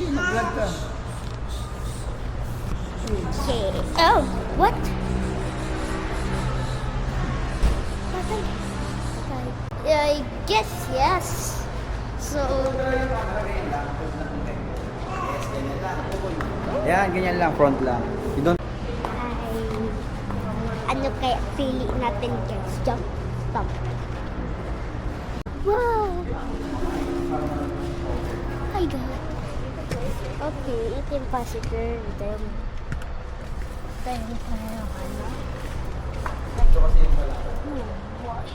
Mag-vlog ka. Okay. Oh, what? I guess yes. So, Yan, ganyan lang, front lang. You don't... ano kaya pili natin guys? Jump, stop. Wow! Hi God. Okay, ito yung passenger. Ito yung ano. Ito kasi yung wala. Why?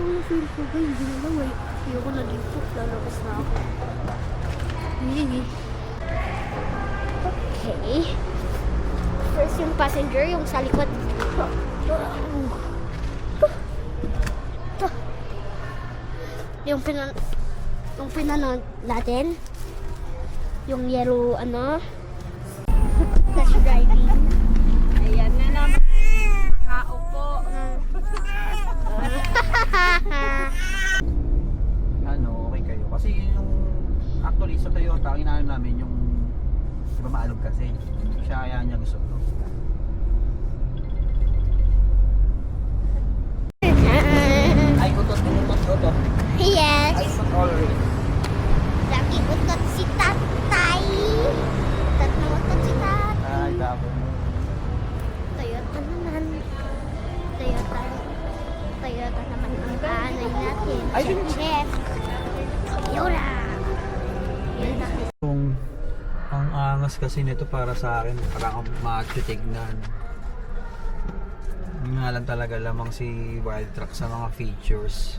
Ang feel ko ba hindi na lang ay ayoko na dito. Lalabas na ako. Okay. First yung passenger, yung sa likod. Yung pinanood natin. Yung yellow ano. Dash driving. Ayan na naman. Nakaupo. Ano, okay kayo. Kasi yung... Actually, sa Toyota, kinano namin yung... Di ba maalog kasi? Siya kaya niya gusto to. Ay, utot. Yes. Ay, utot already. Lagi utot si tatay. Utot na utot si tatay. Ay, dabo mo. Toyota naman. Toyota. Toyota naman ang aanay natin. Ay, Chef. Toyota. Yun na. Ang angas kasi nito para sa akin, parang macho tignan. Yung nga lang talaga lamang si Wildtrak sa mga features.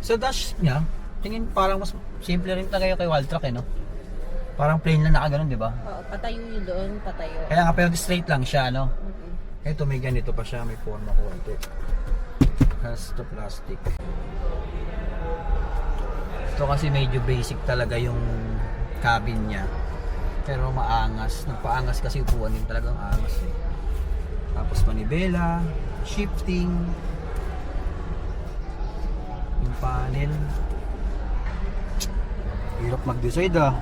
Sa dash niya, tingin parang mas simple rin talaga kay Wildtrak no? Parang plain lang nakaganon, di ba? Oo, patayo yun doon, patayo. Kaya nga pero straight lang siya, no? Ito may ganito pa siya, may forma konti. Has to plastic. Ito kasi medyo basic talaga yung cabin niya. Pero maangas. Nagpaangas kasi upuan din talagang angas. Tapos manibela, shifting, yung panel. Hirap mag-decide ah.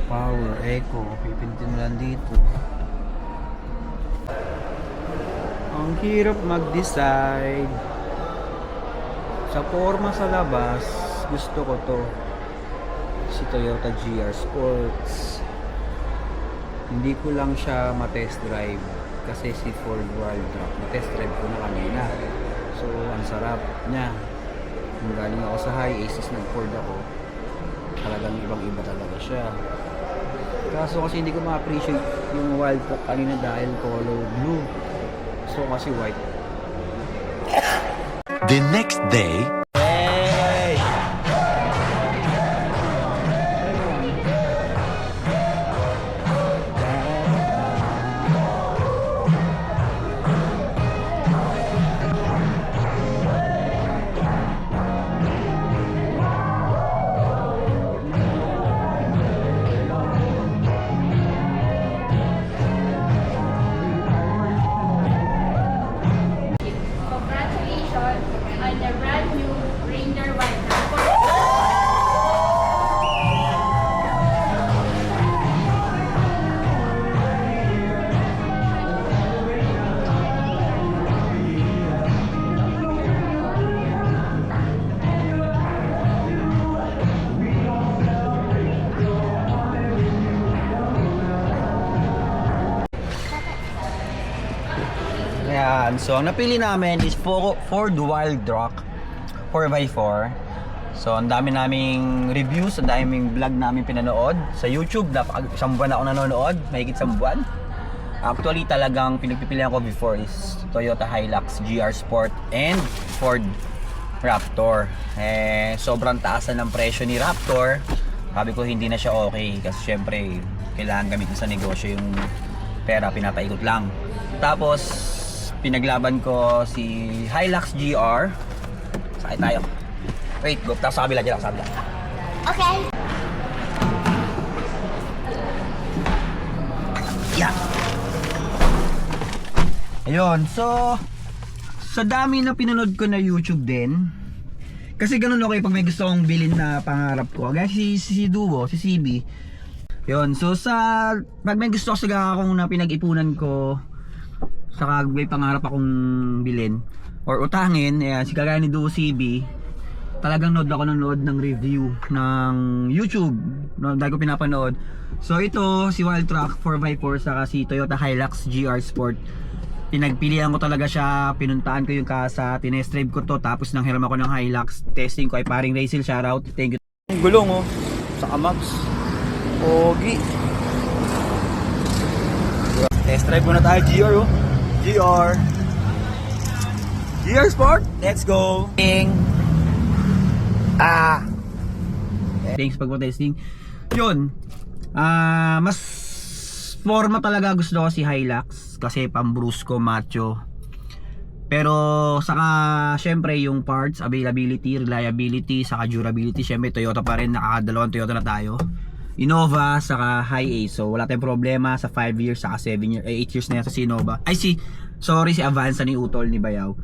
Power, eco, pipintin mo lang dito. Ang hirap mag-decide. Sa forma sa labas, gusto ko to. Si Toyota GR Sports. Hindi ko lang siya ma-test drive kasi si Ford Wildtrak na-test drive ko na kanina. So, ang sarap niya. Kung galing ako sa high aces nag-Ford ako, talagang ibang-iba talaga siya. Kaso kasi hindi ko ma-appreciate yung Wildtrak kanina dahil color blue. So, kasi white. The next day, Hey! Congratulations on the brand new Ranger Wildtrak. Ayan, so ang napili namin is Ford Wildtrak 4x4. So ang dami naming reviews, ang daming vlog namin pinanood sa YouTube. Isang buwan ako nanonood, mahigit isang buwan. Actually talagang pinagpipilian ko before is Toyota Hilux GR Sport and Ford Raptor. Sobrang taasan ng presyo ni Raptor. Sabi ko hindi na siya okay kasi syempre kailangan gamitin sa negosyo yung pera, pinapaikot lang. Tapos pinaglaban ko si Hilux GR. Sakay tayo. Wait, go. Tapos sa kabila dyan, sa kabila. Okay. Yeah. Ayun, so sa dami na pinanood ko na YouTube din, kasi ganun ako pag may gusto kong bilhin na pangarap ko. Kaya si Duo, si CB. Yun, so pag may gusto ko sa akong na pinag-ipunan ko, saka may pangarap akong bilhin or utangin, si kagaya ni Duo CB, talagang nood ako ng review ng YouTube, no, dahil ko pinapanood. So ito, si Wildtrak 4x4 saka si Toyota Hilux GR Sport. Pinagpilian ko talaga siya, pinuntaan ko yung kasa, tinest drive ko to, tapos nang hiram ako ng Hilux. Testing ko ay paring Racel, shoutout. Thank you. Ang gulong oh, sa Amax. Pogi. Test drive muna tayo, GR oh. GR Sport, let's go. Thanks pagpo-testing. Yun. Mas forma talaga gusto ko si Hilux kasi pambrusco macho. Pero saka syempre yung parts, availability, reliability, saka durability, syempre Toyota pa rin, nakakadalawang Toyota na tayo. Innova saka Hi-Ace. So wala tayong problema sa 5 years saka 7 years, 8 years na yan sa Innova. Si Avanza ni Utol ni Bayaw.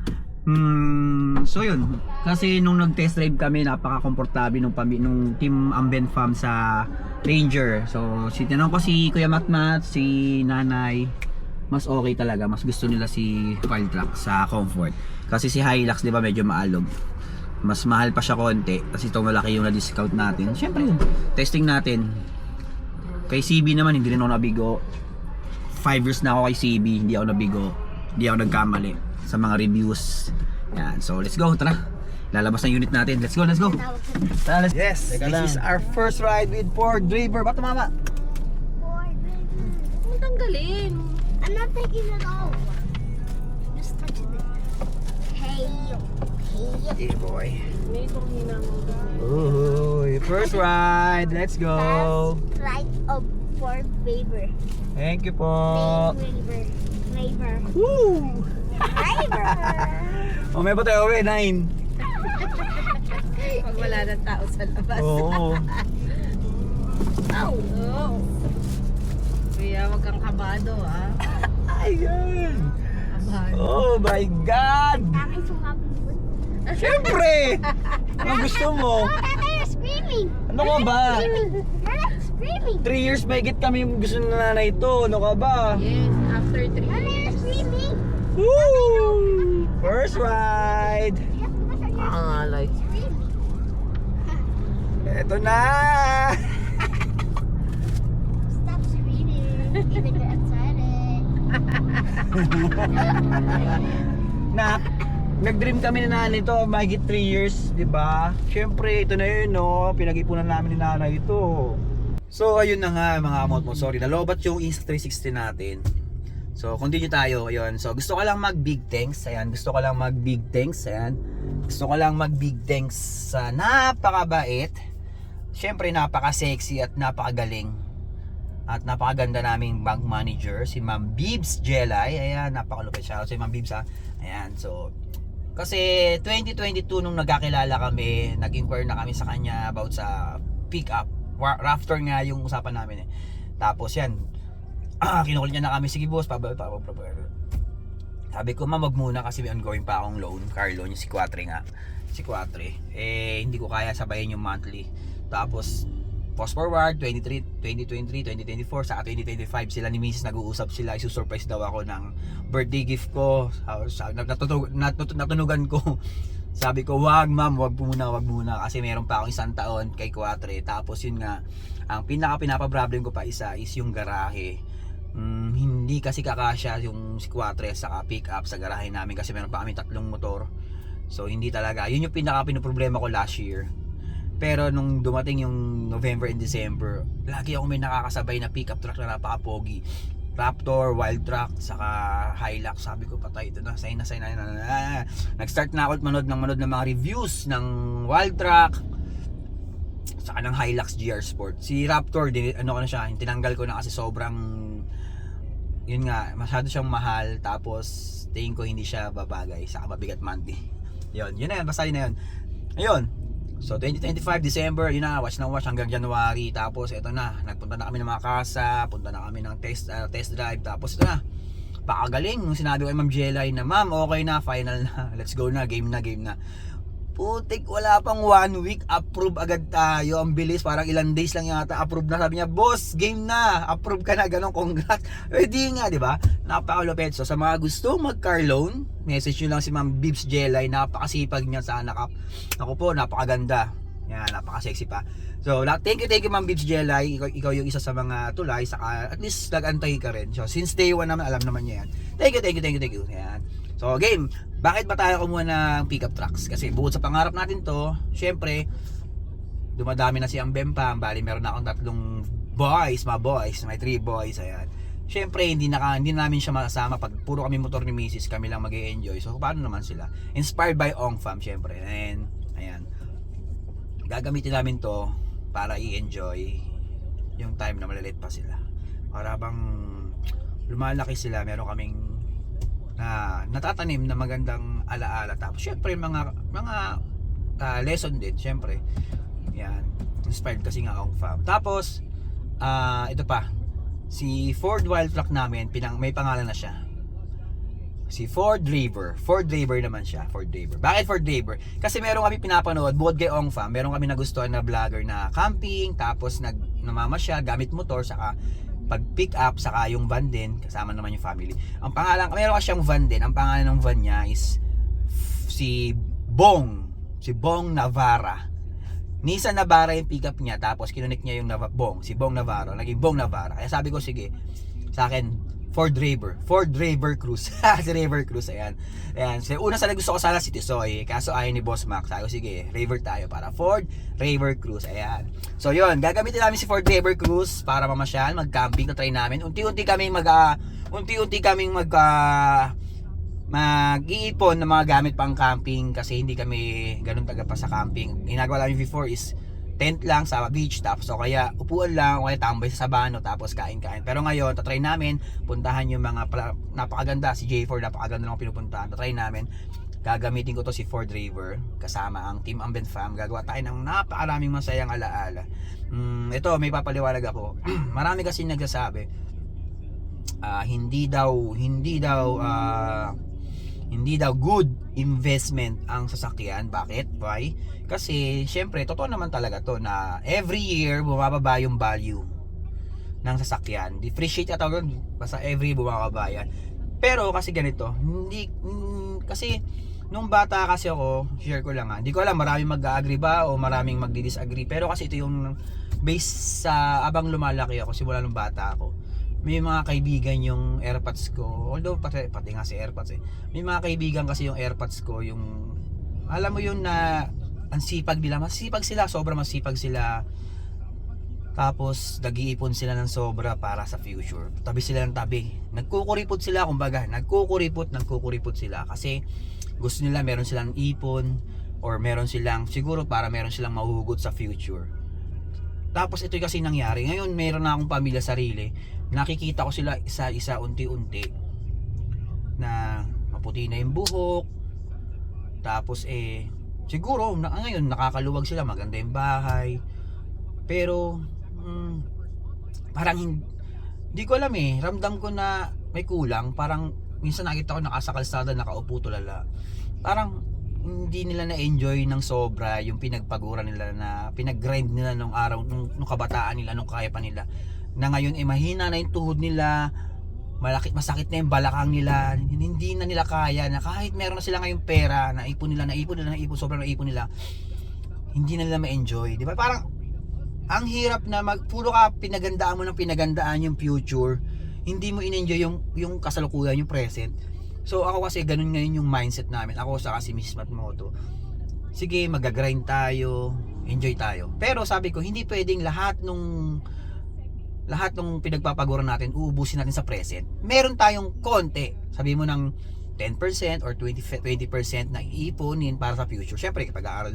So yun, kasi nung nag-test drive kami, napaka-komportable nung Team Amben Fam sa Ranger. So tinanong ko si Kuya Matmat, si Nanay, mas okay talaga, mas gusto nila si Wildtrak sa comfort. Kasi si Hilux, di ba, medyo maalog. Mas mahal pa siya konti kasi ito malaki yung na-discount natin. Syempre yun, testing natin. Kay CB naman, hindi rin ako nabigo. 5 years na ako kay CB, hindi ako nabigo, hindi ako nagkamali sa mga reviews. Yan, so let's go, tara. Lalabas ang unit natin. Let's go. Tara, yes, this is our first ride with Ford Driver. Ba't mama? Tanggalin. I'm not taking it off. Just touch it. Hey. Hey boy. May itong hinamang. Uy, first ride. Let's go. First ride of Ford Driver. Thank you po. Driver. Woo! Driver. Oh, may ba tayo? 9. Pag wala ng tao sa labas. Oo. Oh. Kuya, wag kang kabado ah. Ayun. Kabado. Oh my God. Aking sumabot. Siyempre. Ano gusto mo? Oh, Tata, you're screaming. Ano ka ba? You're not screaming. 3 years may get kami yung gusto ng nanay ito. Ano ka ba? Yes, after 3 Tata, you're screaming. Woo! First ride. Ah, like. Eto na. Stop screaming. Even you're excited. Nag-dream kami ni nanay ito, mahigit 3 years, di ba? Siyempre, ito na yun, no? Pinag-ipunan namin ni nanay ito. So, ayun na nga, mga amot mo. Sorry, nalobat yung Insta360 natin. So, continue tayo. Ayun. So, gusto ko lang mag-big thanks. Ayan, gusto ko lang mag-big thanks. Ayan. Gusto ko lang mag-big thanks sa napakabait. Siyempre, napaka-sexy at napakagaling. At napakaganda naming bank manager, si Ma'am Bibs Jelay. Ayan, napakalupit siya. So, si Ma'am Bibs, ha. Ayan, so kasi 2022 nung nagkakilala kami, nag-inquire na kami sa kanya about sa pick-up. Raptor nga yung usapan namin eh. Tapos yan, kinukulit niya na kami, sige boss, sabi ko, wag muna kasi may ongoing pa akong loan, car loan, yung si Quatre nga. Si Quatre, hindi ko kaya sabayin yung monthly. Tapos, fast forward, 2023, 2024, saka 2025, sila ni Mrs. nag-uusap sila, isusurprise daw ako ng birthday gift ko. Natunugan ko. Sabi ko, wag ma'am, wag muna kasi meron pa akong 1 taon kay Quatre. Tapos yun nga, ang pinaka-problem ko pa isa is yung garahe. Hindi kasi kakasya yung si Quatre saka pick up sa garahe namin kasi meron pa kami 3 motor. So hindi talaga, yun yung pinaka-problema ko last year. Pero nung dumating yung November and December, lagi ako may nakakasabay na pickup truck na napaka-pogi. Raptor, Wildtrak, saka Hilux. Sabi ko, patay ito na, sign na. Nag-start na ako manood ng mga reviews ng Wildtrak, saka ng Hilux GR Sport. Si Raptor, ano ko na siya, tinanggal ko na kasi sobrang, yun nga, masyado siyang mahal. Tapos, tingin ko hindi siya babagay, saka mabigat monthly. Yun na yun, basta yun na yun. Ayun. So 2025 December, yun na, watch hanggang January. Tapos ito na, nagpunta na kami ng mga kasa, punta na kami ng test drive. Tapos ito na, napakagaling. Nung sinabi ko kay Ma'am Jelay na, ma'am, okay na, final na, let's go na, game na. Putik, wala pang 1 week, approve agad tayo. Ang bilis, parang ilang days lang yata, approve na. Sabi niya, boss, game na, approve ka na, ganun, congrats. Di nga, di ba? Napakalupit. So sa mga gusto mag-car loan, message nyo lang si Ma'am Bibs Jelay, napakasipag niya sa anak. Ako po, napakaganda. Yan, napaka-sexy pa. So, thank you Ma'am Bibs Jelay. Ikaw yung isa sa mga tulay, saka at least nag-antay ka rin. So, since day 1 naman, alam naman niya yan. Thank you. Yan. So, game, bakit ba tayo kumuha ng pickup trucks? Kasi bukod sa pangarap natin to, syempre, dumadami na si Ambem pa. Bali, meron na akong 3 boys, may 3 boys, ayan. Syempre, hindi namin siya makasama pag puro kami motor ni Mrs. Kami lang mag-e-enjoy. So, paano naman sila? Inspired by Ong Fam, syempre. And, ayan. Gagamitin namin to para i-enjoy yung time na maliliit pa sila. Para bang lumalaki sila, meron kaming natatanim na magandang alaala. Tapos syempre mga lesson din syempre. Yan, inspired kasi nga Ong Fam. Tapos ito pa, si Ford Wild Truck namin, may pangalan na siya. Si Ford Raver naman siya. Ford Raver. Bakit Ford Raver? Kasi meron kami pinapanood, bukod kay Ong Fam, meron kami nagustuhan na vlogger na camping, tapos namamasyal gamit motor, saka pag pick up, saka yung van din, kasama naman yung family. Ang pangalan, meron ka siyang van din. Ang pangalan ng van niya is si Bong Navara. Nissan Navara yung pick up niya, tapos kinunik niya yung si Bong Navara, naging Bong Navara. Kaya sabi ko, sige, sa akin Ford Raver Cruz. Si Raver Cruz, ayan. So, una sana gusto ko sana si Tisoy, kaso ayaw ni Boss Mac. Sabi ko, sige, Raver tayo para Ford Raver Cruz, ayan. So yun, gagamitin namin si Ford Raver Cruz para mamasyal, mag-camping, na-try namin. Unti-unti kaming mag-iipon ng mga gamit pang camping kasi hindi kami ganun taga pa sa camping. Ginagawa namin before is tent lang sa beach, tapos o kaya upuan lang, o kaya tambay sa sabano, tapos kain-kain. Pero ngayon, tatry namin, puntahan yung mga napakaganda, si J4, napakaganda lang pinupuntahan. Tatry namin, gagamitin ko to si Ford Raver, kasama ang Team Ambem Fam. Gagawa tayo ng napakaraming masayang alaala. Ito, may papaliwanag ako. Marami kasi nagsasabi, hindi daw good investment ang sasakyan. Bakit? Why? Kasi syempre totoo naman talaga to na every year bumababa yung value ng sasakyan. Depreciate at tawag, basta every bumababa yan. Pero kasi ganito, kasi nung bata kasi ako, share ko lang hindi ko alam maraming mag-agree ba o maraming magdi-disagree, pero kasi ito yung based sa abang lumalaki ako, simula nung bata ako. May mga kaibigan yung AirPods ko, although pati nga si AirPods may mga kaibigan kasi yung AirPods ko, yung alam mo yun na ang sipag nila, sobrang masipag sila, tapos nag-iipon sila ng sobra para sa future, tabi sila ng tabi, nagkukuripot sila, kumbaga nagkukuripot sila kasi gusto nila meron silang ipon, or meron silang siguro para meron silang mahuhugot sa future. Tapos ito kasi nangyari ngayon, meron na akong pamilya sarili, nakikita ko sila isa-isa, unti-unti na maputi na yung buhok, tapos siguro ngayon nakakaluwag sila, maganda yung bahay, pero parang hindi ko alam ramdam ko na may kulang. Parang minsan nakita ko nasa kalsada nakaupo tulala, parang hindi nila na-enjoy ng sobra yung pinagpaguran nila, na pinag-grind nila nung araw, nung kabataan nila, nung kaya pa nila, na ngayon mahina na yung tuhod nila, masakit na yung balakang nila, hindi na nila kaya, na kahit meron na sila ngayong pera, naipon, sobrang naipon nila, hindi na nila ma-enjoy, di ba? Parang ang hirap na puro ka pinagandaan mo ng pinagandaan yung future, hindi mo in-enjoy yung kasalukuyan, yung present. So ako kasi ganun ngayon yung mindset namin, ako sa kasi Miss Matmoto. Sige, mag-grind tayo, enjoy tayo. Pero sabi ko, hindi pwedeng lahat nung pinagpapaguran natin uubusin natin sa present. Meron tayong konti, sabi mo ng 10% or 20% na iipunin para sa future. Syempre pag-aaral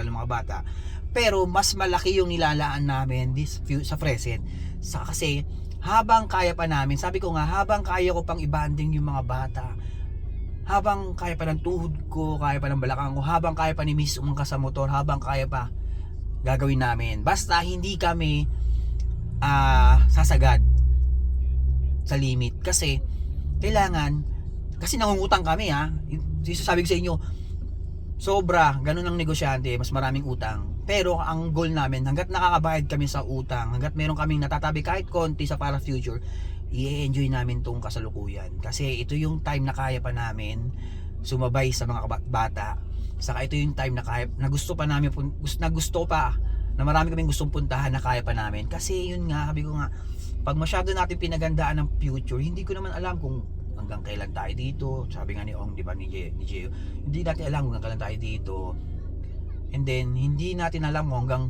ng mga bata. Pero mas malaki yung nilalaan namin sa present. Kasi habang kaya pa namin, sabi ko nga, habang kaya ko pang i-banding yung mga bata, habang kaya pa ng tuhod ko, kaya pa ng balakang ko, habang kaya pa ni Miss umangka sa motor, habang kaya pa, gagawin namin. Basta hindi kami sasagad sa limit. Kasi kailangan, kasi nangungutang kami ha, sabi ko sa inyo, sobra, ganun ang negosyante, mas maraming utang. Pero ang goal namin, hanggat nakakabayad kami sa utang, hanggat meron kaming natatabi kahit konti sa para future, i-enjoy namin tong kasalukuyan. Kasi ito yung time na kaya pa namin sumabay sa mga bata. Saka ito yung time na kaya, na gusto pa namin, na gusto pa, na marami kaming gustong puntahan na kaya pa namin. Kasi yun nga, sabi ko nga, pag masyado natin pinagandaan ng future, hindi ko naman alam kung hanggang kailan tayo dito. Sabi nga ni Ong, di ba, ni Gio, hindi natin alam kung hanggang kailan tayo dito. And then, hindi natin alam kung hanggang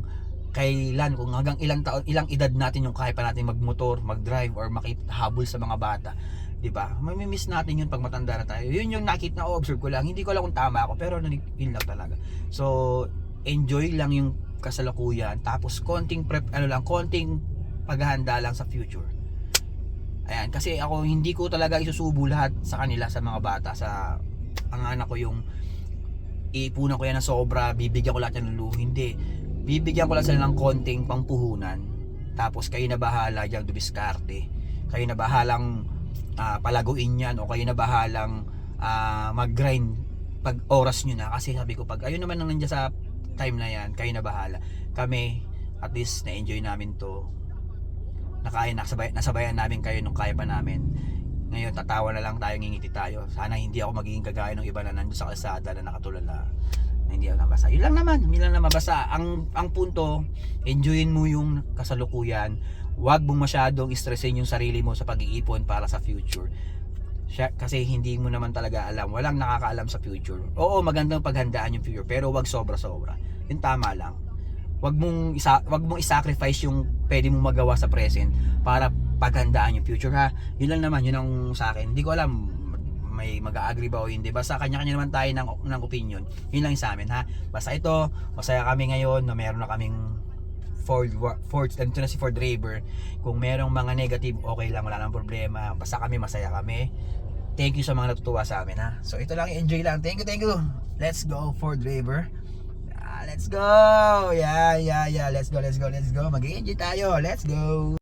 kailan, kung hanggang ilang taon, ilang edad natin yung kaya pa natin magmotor, mag-drive, or makihabol sa mga bata. Di ba? Mamimiss natin yun pag matanda na tayo. Yun yung nakita na observe ko lang. Hindi ko alam kung tama ako, pero yun lang talaga. So, enjoy lang yung kasalukuyan. Tapos, konting konting paghahanda lang sa future. Ayan, kasi ako hindi ko talaga isusubo lahat sa kanila, sa mga bata, sa ang anak ko yung iipunan ko yan na sobra, bibigyan ko lahat ng lulu. Hindi, bibigyan ko lang sila ng konting pampuhunan, tapos kayo na bahala diyang dumiskarte, kayo na bahalang palaguin yan, o kayo na bahalang mag-grind pag oras nyo na. Kasi sabi ko, pag ayun naman nang nandiyan sa time na yan, kayo na bahala. Kami, at least na-enjoy namin to, nasabayan namin kayo nung kaya pa namin. Ngayon tatawa na lang tayo, ngingiti tayo. Sana hindi ako magiging kagaya ng iba na nandun sa kalsada na nakatulala, na hindi ako nabasa. Yun lang naman basta ang punto, enjoyin mo yung kasalukuyan. Huwag mong masyadong stressin yung sarili mo sa pag-iipon para sa future. Kasi hindi mo naman talaga alam, walang nakakaalam sa future. Oo, magandang paghandaan yung future, pero huwag sobra-sobra. Yung tama lang. Wag mong i-sacrifice yung pwede mong magawa sa present para paghandaan yung future, ha. Yun lang naman, yun ang sa akin. Hindi ko alam may mag-a-agree ba o hindi. Basta kanya-kanya naman tayo ng opinion. Yun lang yung sa amin, ha. Basta ito, masaya kami ngayon na meron na kaming ito na si Ford Raver. Kung merong mga negative, okay lang, wala nang problema. Basta kami, masaya kami. Thank you sa mga natutuwa sa amin, ha. So ito lang, enjoy lang. Thank you. Let's go Ford Raver. Let's go. Yeah. Let's go. Mag-enjoy tayo. Let's go.